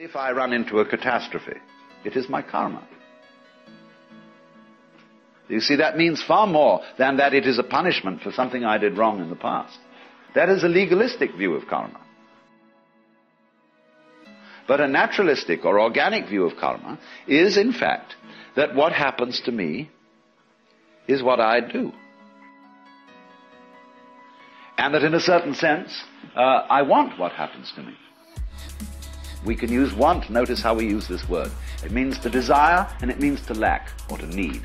If I run into a catastrophe, it is my karma. You see, that means far more than that it is a punishment for something I did wrong in the past. That is a legalistic view of karma. But a naturalistic or organic view of karma is, in fact, that what happens to me is what I do. And that in a certain sense, I want what happens to me. We can use want, notice how we use this word. It means to desire and it means to lack or to need.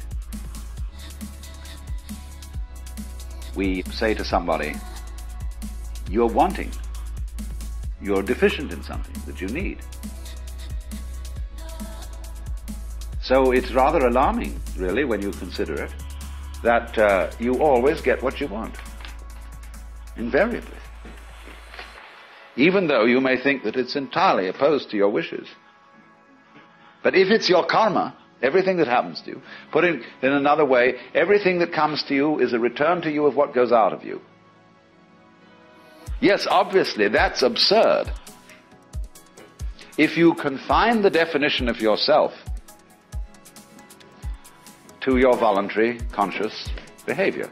We say to somebody, you're wanting, you're deficient in something that you need. So it's rather alarming, really, when you consider it, that you always get what you want, invariably. Even though you may think that it's entirely opposed to your wishes. But if it's your karma, everything that happens to you, put it in another way, everything that comes to you is a return to you of what goes out of you. Yes, obviously, that's absurd. If you confine the definition of yourself to your voluntary, conscious behavior.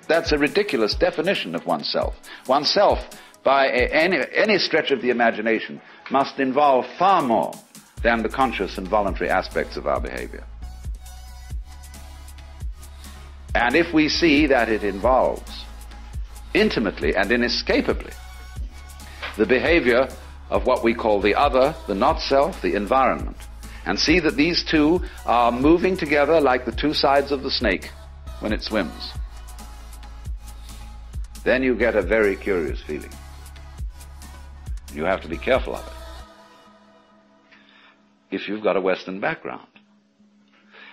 That's a ridiculous definition of oneself. Oneself, by any stretch of the imagination, must involve far more than the conscious and voluntary aspects of our behavior. And if we see that it involves intimately and inescapably the behavior of what we call the other, the not-self, the environment, and see that these two are moving together like the two sides of the snake when it swims, then you get a very curious feeling. You have to be careful of it if you've got a Western background.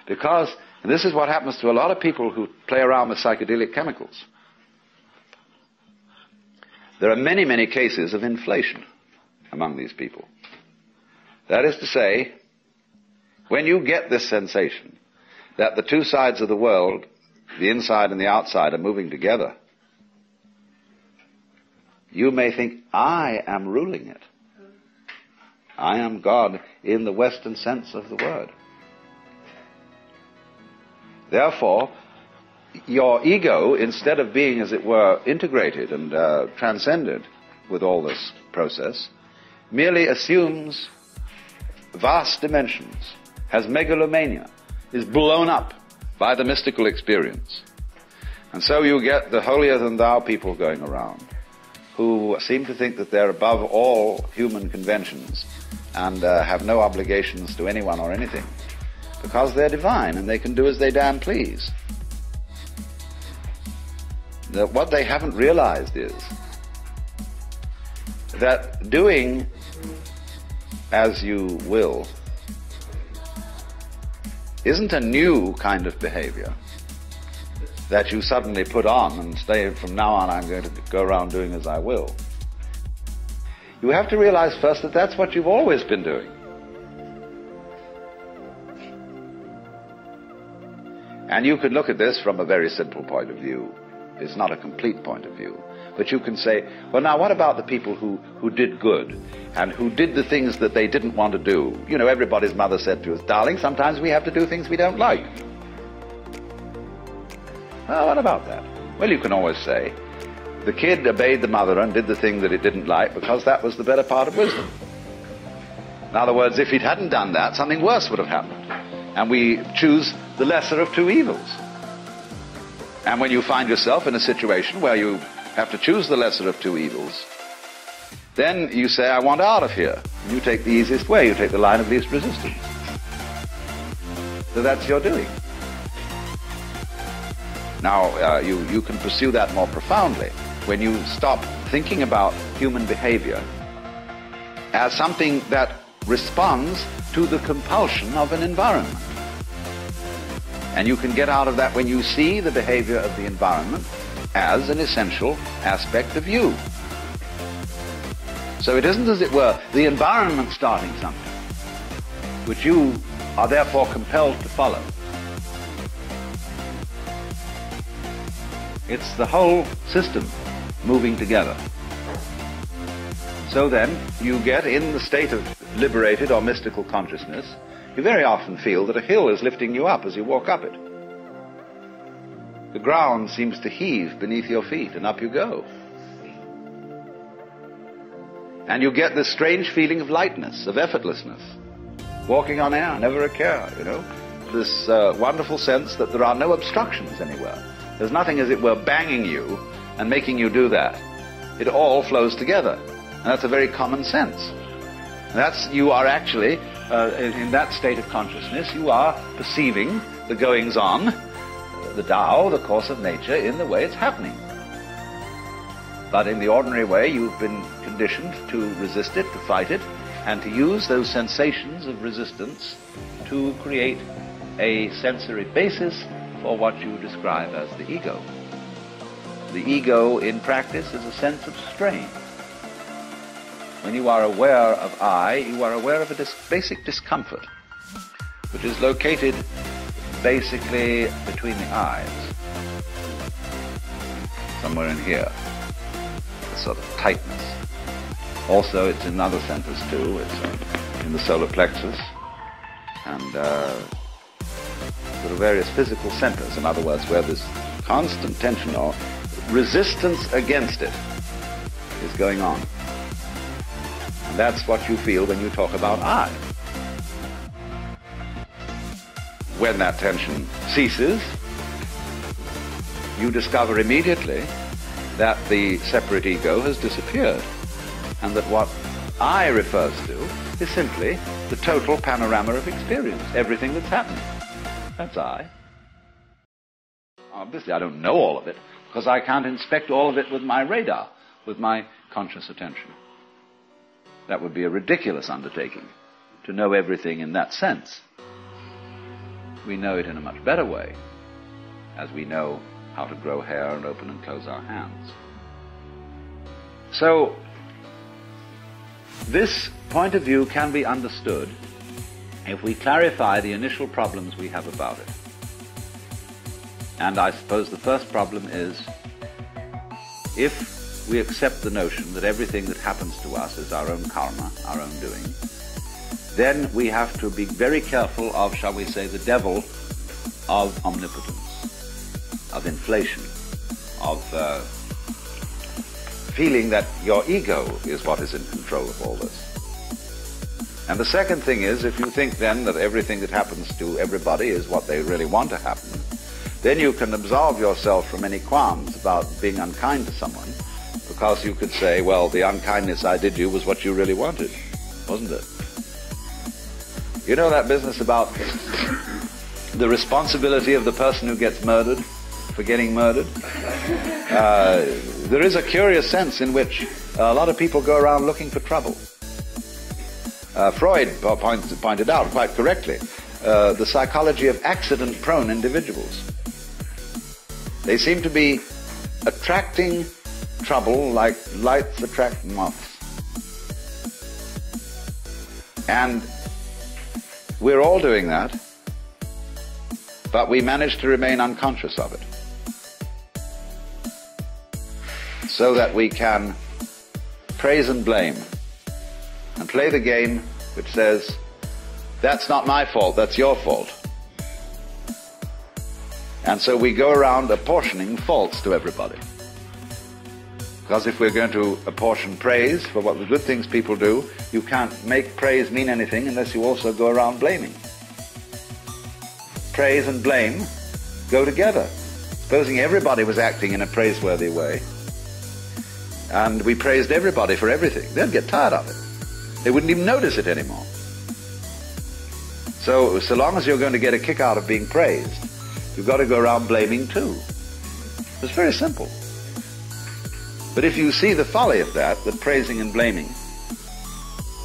Because, and this is what happens to a lot of people who play around with psychedelic chemicals, there are many, many cases of inflation among these people. That is to say, when you get this sensation that the two sides of the world, the inside and the outside, are moving together, you may think, I am ruling it. I am God in the Western sense of the word. Therefore, your ego, instead of being, as it were, integrated and transcended with all this process, merely assumes vast dimensions, has megalomania, is blown up by the mystical experience. And so you get the holier-than-thou people going around, who seem to think that they're above all human conventions and have no obligations to anyone or anything, because they're divine and they can do as they damn please. What they haven't realized is that doing as you will isn't a new kind of behavior that you suddenly put on and say, from now on I'm going to go around doing as I will. You have to realize first that that's what you've always been doing. And you can look at this from a very simple point of view. It's not a complete point of view. But you can say, well, now what about the people who did good and who did the things that they didn't want to do? You know, everybody's mother said to us, darling, sometimes we have to do things we don't like. Well, what about that? Well, you can always say, the kid obeyed the mother and did the thing that it didn't like because that was the better part of wisdom. In other words, if it hadn't done that, something worse would have happened. And we choose the lesser of two evils. And when you find yourself in a situation where you have to choose the lesser of two evils, then you say, I want out of here. And you take the easiest way. You take the line of least resistance. So that's your doing. Now, you can pursue that more profoundly when you stop thinking about human behavior as something that responds to the compulsion of an environment. And you can get out of that when you see the behavior of the environment as an essential aspect of you. So it isn't, as it were, the environment starting something, which you are therefore compelled to follow. It's the whole system moving together. So then, you get in the state of liberated or mystical consciousness, you very often feel that a hill is lifting you up as you walk up it. The ground seems to heave beneath your feet, and up you go. And you get this strange feeling of lightness, of effortlessness. Walking on air, never a care, you know. This wonderful sense that there are no obstructions anywhere. There's nothing, as it were, banging you and making you do that. It all flows together. And that's a very common sense. And you are actually, in that state of consciousness, you are perceiving the goings-on, the Tao, the course of nature, in the way it's happening. But in the ordinary way, you've been conditioned to resist it, to fight it, and to use those sensations of resistance to create a sensory basis for what you describe as the ego. The ego, in practice, is a sense of strain. When you are aware of I, you are aware of a basic discomfort, which is located basically between the eyes, somewhere in here, a sort of tightness. Also, it's in other centers too. It's in the solar plexus and sort of various physical centers. In other words, where this constant tension or resistance against it is going on. And that's what you feel when you talk about I. When that tension ceases, you discover immediately that the separate ego has disappeared, and that what I refers to is simply the total panorama of experience, everything that's happening. That's I. Obviously, I don't know all of it, because I can't inspect all of it with my radar, with my conscious attention. That would be a ridiculous undertaking, to know everything in that sense. We know it in a much better way, as we know how to grow hair and open and close our hands. So, this point of view can be understood if we clarify the initial problems we have about it. And I suppose the first problem is, if we accept the notion that everything that happens to us is our own karma, our own doing, then we have to be very careful of, shall we say, the devil of omnipotence, of inflation, of feeling that your ego is what is in control of all this. And the second thing is, if you think then that everything that happens to everybody is what they really want to happen, then you can absolve yourself from any qualms about being unkind to someone, because you could say, well, the unkindness I did you was what you really wanted, wasn't it? You know that business about the responsibility of the person who gets murdered for getting murdered? There is a curious sense in which a lot of people go around looking for trouble. Freud pointed out quite correctly the psychology of accident-prone individuals. They seem to be attracting trouble like lights attract moths. And we're all doing that, but we manage to remain unconscious of it, so that we can praise and blame and play the game which says, that's not my fault, that's your fault. And so we go around apportioning faults to everybody. Because if we're going to apportion praise for what the good things people do, you can't make praise mean anything unless you also go around blaming. Praise and blame go together. Supposing everybody was acting in a praiseworthy way, and we praised everybody for everything, they'd get tired of it. They wouldn't even notice it anymore. So long as you're going to get a kick out of being praised, you've got to go around blaming too. It's very simple. But if you see the folly of that praising and blaming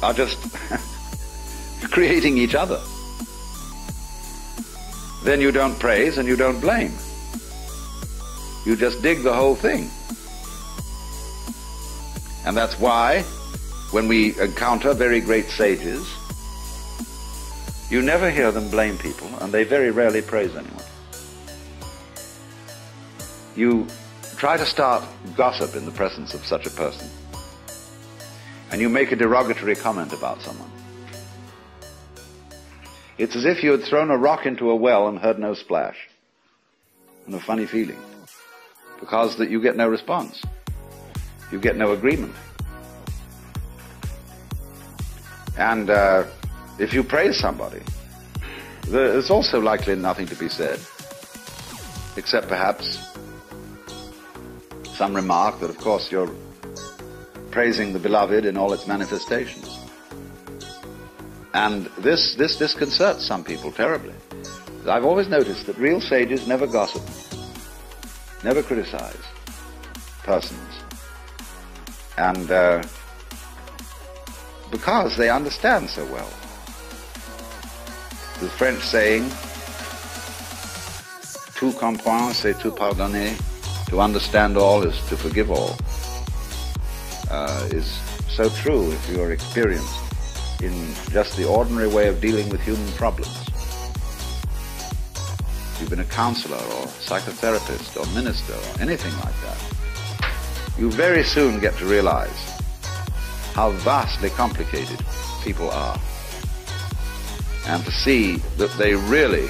are just creating each other, then you don't praise and you don't blame. You just dig the whole thing. And that's why, when we encounter very great sages, you never hear them blame people, and they very rarely praise anyone. You try to start gossip in the presence of such a person, and you make a derogatory comment about someone. It's as if you had thrown a rock into a well and heard no splash. And a funny feeling. Because that you get no response. You get no agreement. And if you praise somebody, there's also likely nothing to be said. Except perhaps some remark that, of course, you're praising the beloved in all its manifestations. And this disconcerts some people terribly. I've always noticed that real sages never gossip, never criticize persons. And because they understand so well. The French saying, tout comprendre, c'est tout pardonner. To understand all is to forgive all. Is so true if you are experienced in just the ordinary way of dealing with human problems. If you've been a counselor or psychotherapist or minister or anything like that, you very soon get to realize how vastly complicated people are. And to see that they really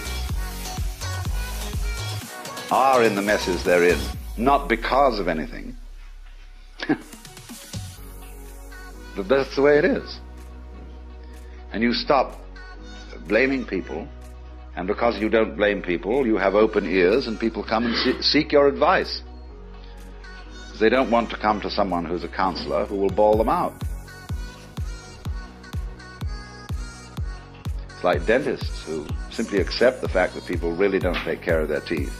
are in the messes they're in, not because of anything, but that's the way it is. And you stop blaming people, and because you don't blame people, you have open ears, and people come and seek your advice. They don't want to come to someone who's a counselor who will bawl them out. It's like dentists who simply accept the fact that people really don't take care of their teeth,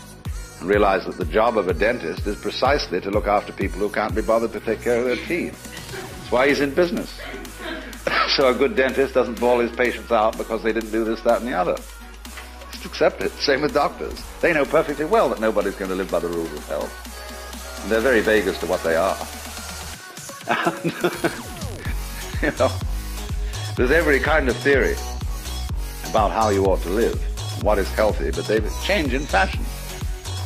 and realize that the job of a dentist is precisely to look after people who can't be bothered to take care of their teeth. That's why he's in business. So a good dentist doesn't bawl his patients out because they didn't do this, that, and the other. Just accept it. Same with doctors. They know perfectly well that nobody's going to live by the rules of health. And they're very vague as to what they are. And, there's every kind of theory about how you ought to live, what is healthy, but they change in fashion.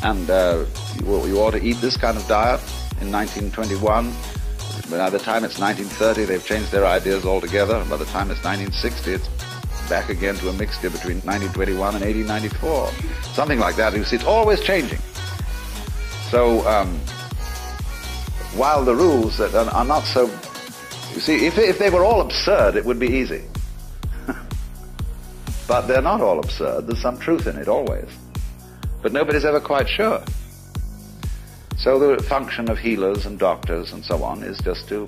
And you ought to eat this kind of diet in 1921. By the time it's 1930, they've changed their ideas altogether. And by the time it's 1960, it's back again to a mixture between 1921 and 1894. Something like that. You see, it's always changing. So, while the rules that are not so... You see, if they were all absurd, it would be easy. But they're not all absurd. There's some truth in it, always. But nobody's ever quite sure. So the function of healers and doctors and so on is just to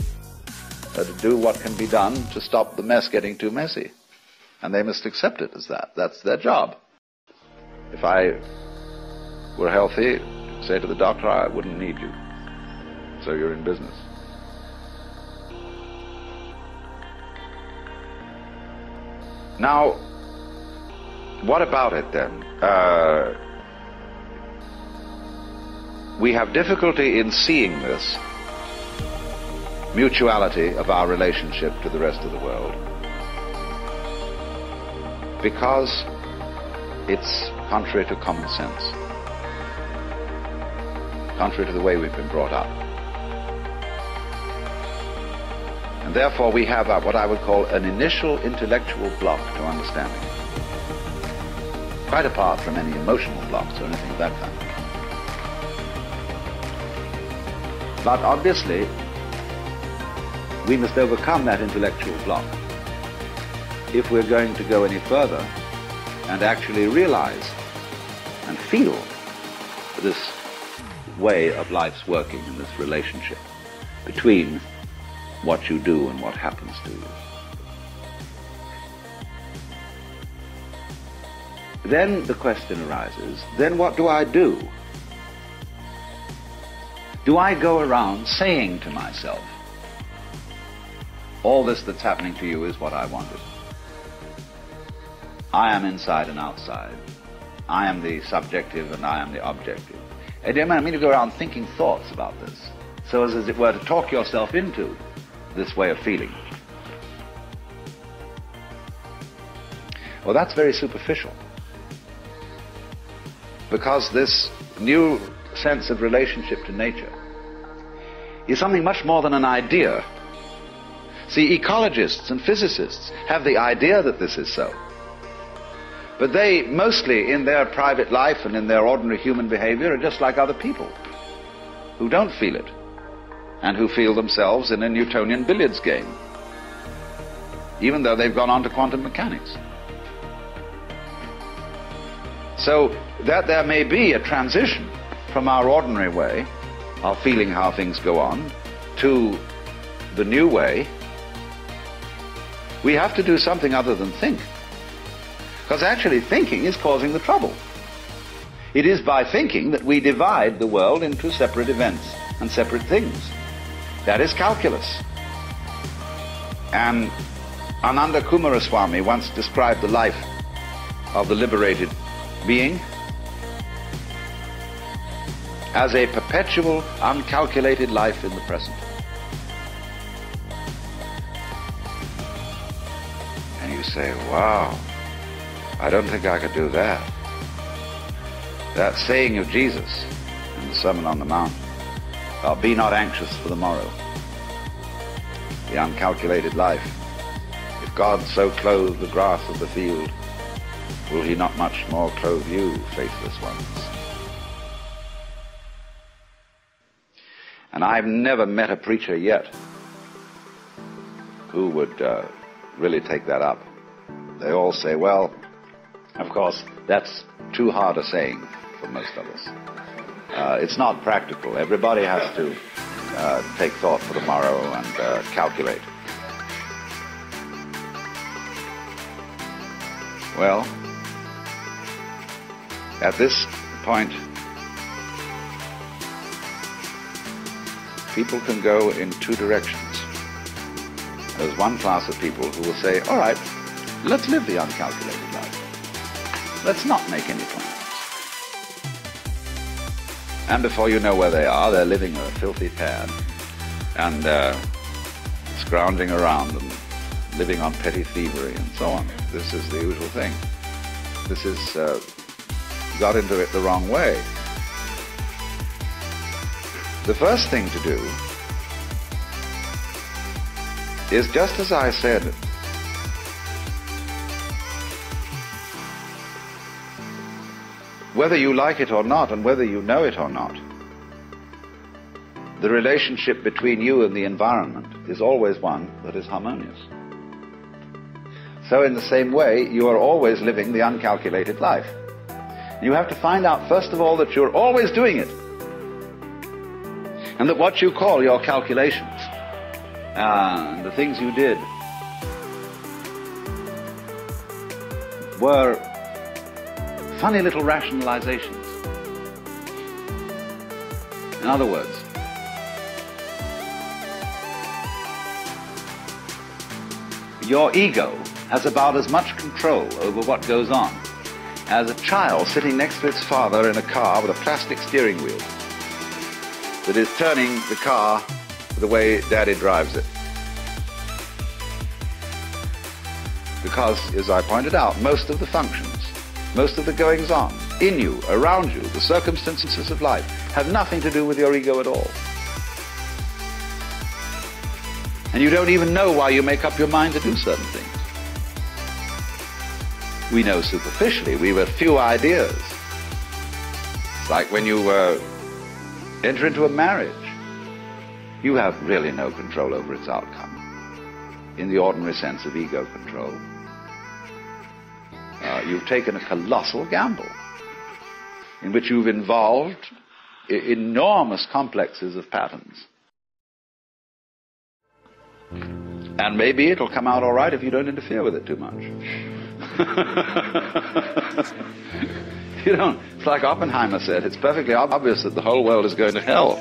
do what can be done to stop the mess getting too messy. And they must accept it as that. That's their job. If I were healthy, say to the doctor, I wouldn't need you. So you're in business. Now, what about it then? We have difficulty in seeing this mutuality of our relationship to the rest of the world because it's contrary to common sense, contrary to the way we've been brought up. And therefore we have what I would call an initial intellectual block to understanding, quite apart from any emotional blocks or anything of that kind. But obviously, we must overcome that intellectual block if we're going to go any further and actually realize and feel this way of life's working and this relationship between what you do and what happens to you. Then the question arises, then what do I do? Do I go around saying to myself, all this that's happening to you is what I wanted. I am inside and outside. I am the subjective and I am the objective. I don't mean to go around thinking thoughts about this, so as it were to talk yourself into this way of feeling. Well, that's very superficial. Because this new sense of relationship to nature is something much more than an idea, See, ecologists and physicists have the idea that this is so. But they, mostly in their private life and in their ordinary human behavior, are just like other people who don't feel it and who feel themselves in a Newtonian billiards game, even though they've gone on to quantum mechanics. So that there may be a transition from our ordinary way of feeling how things go on to the new way, we have to do something other than think. Because actually thinking is causing the trouble. It is by thinking that we divide the world into separate events and separate things. That is calculus. And Ananda Kumaraswamy once described the life of the liberated being as a perpetual, uncalculated life in the present. And you say, wow, I don't think I could do that. That saying of Jesus in the Sermon on the Mount, be not anxious for the morrow, the uncalculated life. If God so clothed the grass of the field, will he not much more clothe you, faithless ones? And I've never met a preacher yet who would really take that up. They all say, well, of course, that's too hard a saying for most of us. It's not practical. Everybody has to take thought for the morrow and calculate. Well, at this point, people can go in two directions. There's one class of people who will say, all right, let's live the uncalculated life. Let's not make any plans. And before you know where they are, they're living a filthy pad and scrounging around and living on petty thievery and so on. This is the usual thing. This is got into it the wrong way. The first thing to do is, just as I said, whether you like it or not and whether you know it or not, the relationship between you and the environment is always one that is harmonious. So in the same way, you are always living the uncalculated life. You have to find out, first of all, that you're always doing it. And that what you call your calculations, and the things you did, were funny little rationalizations. In other words, your ego has about as much control over what goes on as a child sitting next to its father in a car with a plastic steering wheel that is turning the car the way Daddy drives it. Because, as I pointed out, most of the functions, most of the goings-on in you, around you, the circumstances of life, have nothing to do with your ego at all. And you don't even know why you make up your mind to do certain things. We know superficially, we have few ideas. It's like when you enter into a marriage, you have really no control over its outcome, in the ordinary sense of ego control. You've taken a colossal gamble in which you've involved enormous complexes of patterns. And maybe it'll come out all right if you don't interfere with it too much. You know, it's like Oppenheimer said, it's perfectly obvious that the whole world is going to hell.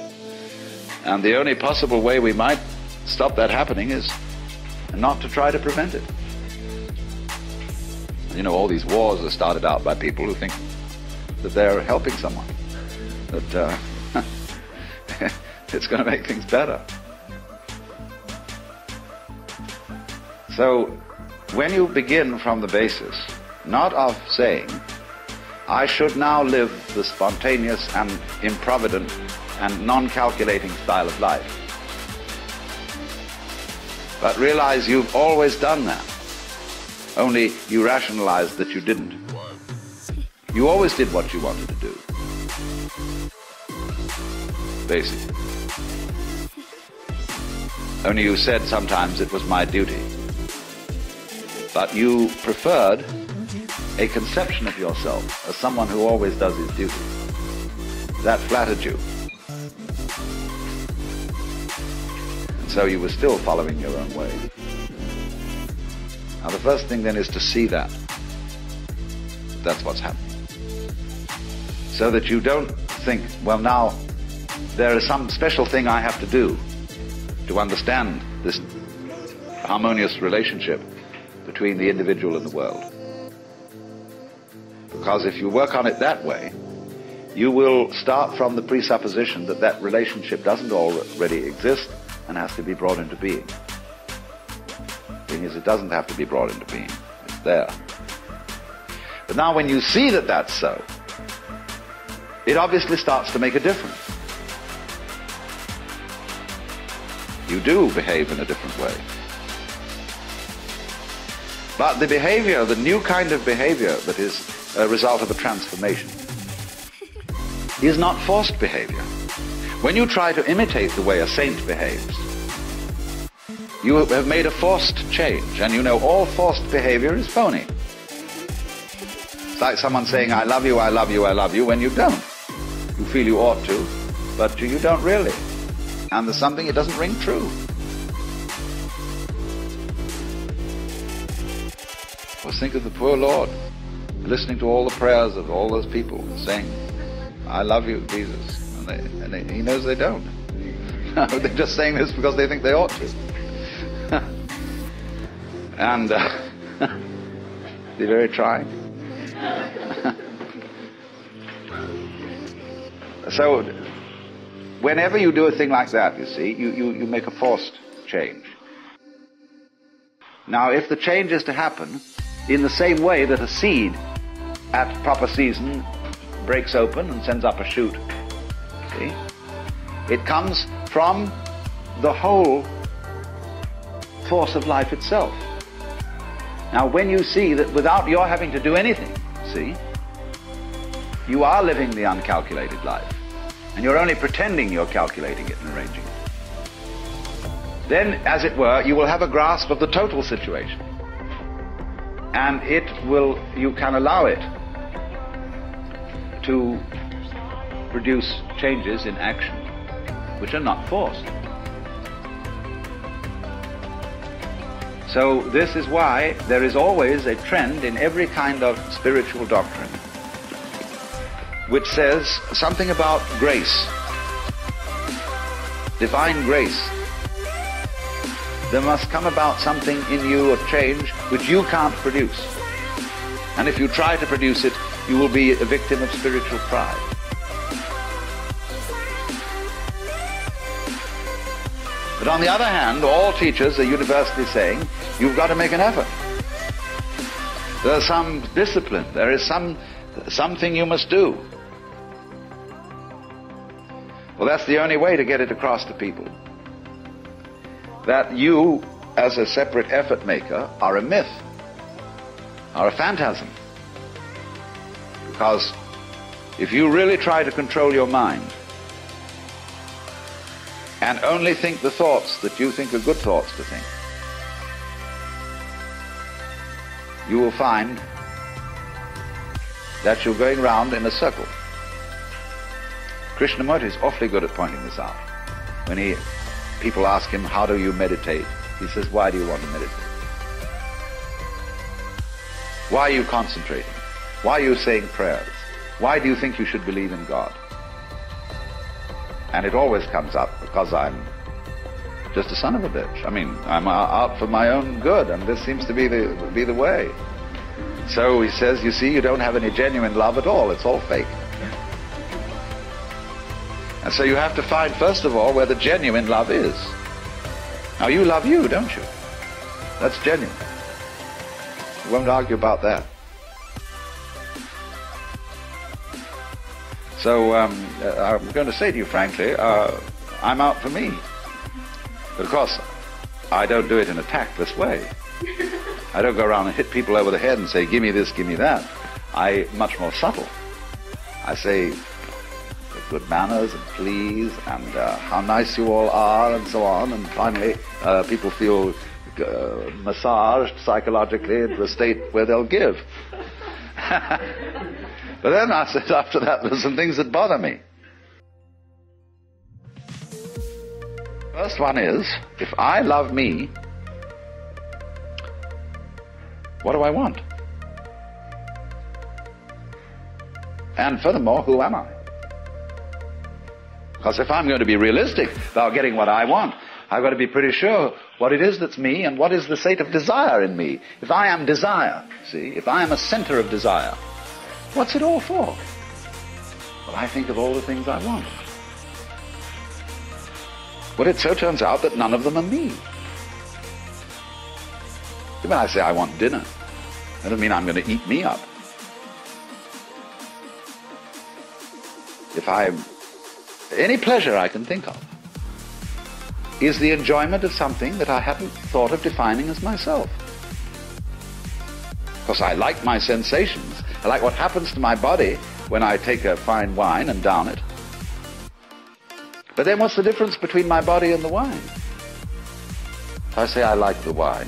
And the only possible way we might stop that happening is not to try to prevent it. You know, all these wars are started out by people who think that they're helping someone, that it's going to make things better. So, when you begin from the basis, not of saying, I should now live the spontaneous and improvident and non-calculating style of life, But realize you've always done that. Only you rationalized that you didn't. You always did what you wanted to do. Basically. Only you said sometimes it was my duty. But you preferred a conception of yourself as someone who always does his duty. That flattered you. And so you were still following your own way. Now the first thing then is to see that. That's what's happening. So that you don't think, well, now there is some special thing I have to do to understand this harmonious relationship between the individual and the world. Because if you work on it that way, you will start from the presupposition that that relationship doesn't already exist and has to be brought into being. The thing is, it doesn't have to be brought into being. It's there. But now when you see that that's so, it obviously starts to make a difference. You do behave in a different way. But the behavior, the new kind of behavior that is a result of a transformation, is not forced behavior. When you try to imitate the way a saint behaves, you have made a forced change, and you know all forced behavior is phony. It's like someone saying, I love you, I love you, I love you, when you don't. You feel you ought to, but you don't really. And there's something, it doesn't ring true. Well, think of the poor Lord, listening to all the prayers of all those people saying, I love you, Jesus. And he knows they don't. They're just saying this because they think they ought to. And they're very trying. So, whenever you do a thing like that, you see, you make a forced change. Now, if the change is to happen in the same way that a seed at proper season breaks open and sends up a shoot, see, it comes from the whole force of life itself. Now, when you see that without your having to do anything, see, you are living the uncalculated life, and you're only pretending you're calculating it and arranging it, then, as it were, you will have a grasp of the total situation. And you can allow it to produce changes in action, which are not forced. So this is why there is always a trend in every kind of spiritual doctrine which says something about grace, divine grace. There must come about something in you, a change, which you can't produce. And if you try to produce it, you will be a victim of spiritual pride. But on the other hand, all teachers are universally saying, you've got to make an effort. There's some discipline, there is something you must do. Well, that's the only way to get it across to people. That you, as a separate effort maker, are a myth, are a phantasm. Because if you really try to control your mind and only think the thoughts that you think are good thoughts to think, you will find that you're going round in a circle. Krishnamurti is awfully good at pointing this out. When people ask him, how do you meditate? He says, why do you want to meditate? Why are you concentrating? Why are you saying prayers? Why do you think you should believe in God? And it always comes up because I'm just a son of a bitch. I mean, I'm out for my own good, and this seems to be the way. So he says, you see, you don't have any genuine love at all. It's all fake. And so you have to find, first of all, where the genuine love is. Now, you love you, don't you? That's genuine. We won't argue about that. So I'm going to say to you, frankly, I'm out for me. But of course, I don't do it in a tactless way. I don't go around and hit people over the head and say, give me this, give me that. I'm much more subtle. I say good manners and please and how nice you all are and so on, and finally people feel massaged psychologically into a state where they'll give. But then I said after that there's some things that bother me. First one is, if I love me, what do I want? And furthermore, who am I? Because if I'm going to be realistic about getting what I want, I've got to be pretty sure what it is that's me and what is the state of desire in me. If I am desire, see, if I am a center of desire, what's it all for? Well, I think of all the things I want. Well, it so turns out that none of them are me. When I say I want dinner, that doesn't mean I'm going to eat me up. If any pleasure I can think of is the enjoyment of something that I haven't thought of defining as myself. Because I like my sensations. I like what happens to my body when I take a fine wine and down it. But then what's the difference between my body and the wine? If I say I like the wine,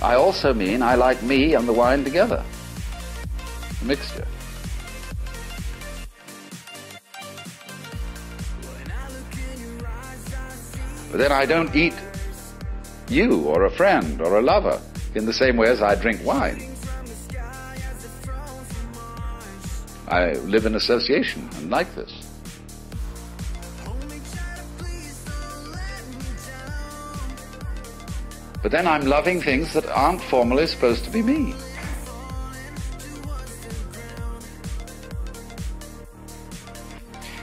I also mean I like me and the wine together. A mixture. But then I don't eat you or a friend or a lover in the same way as I drink wine. I live in association and like this. But then I'm loving things that aren't formally supposed to be me.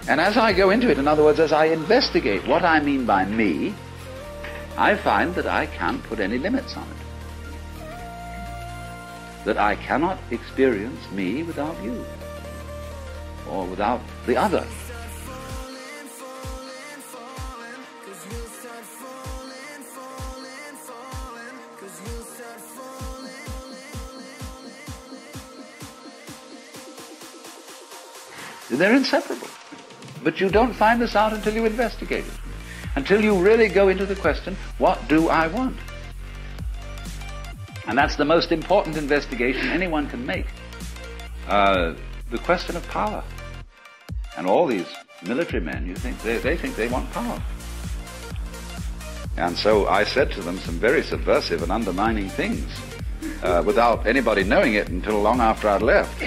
And as I go into it, in other words, as I investigate what I mean by me, I find that I can't put any limits on it. That I cannot experience me without you, or without the other. They're inseparable. But you don't find this out until you investigate it. Until you really go into the question, what do I want? And that's the most important investigation anyone can make. The question of power. And all these military men, you think they think they want power. And so I said to them some very subversive and undermining things without anybody knowing it until long after I'd left.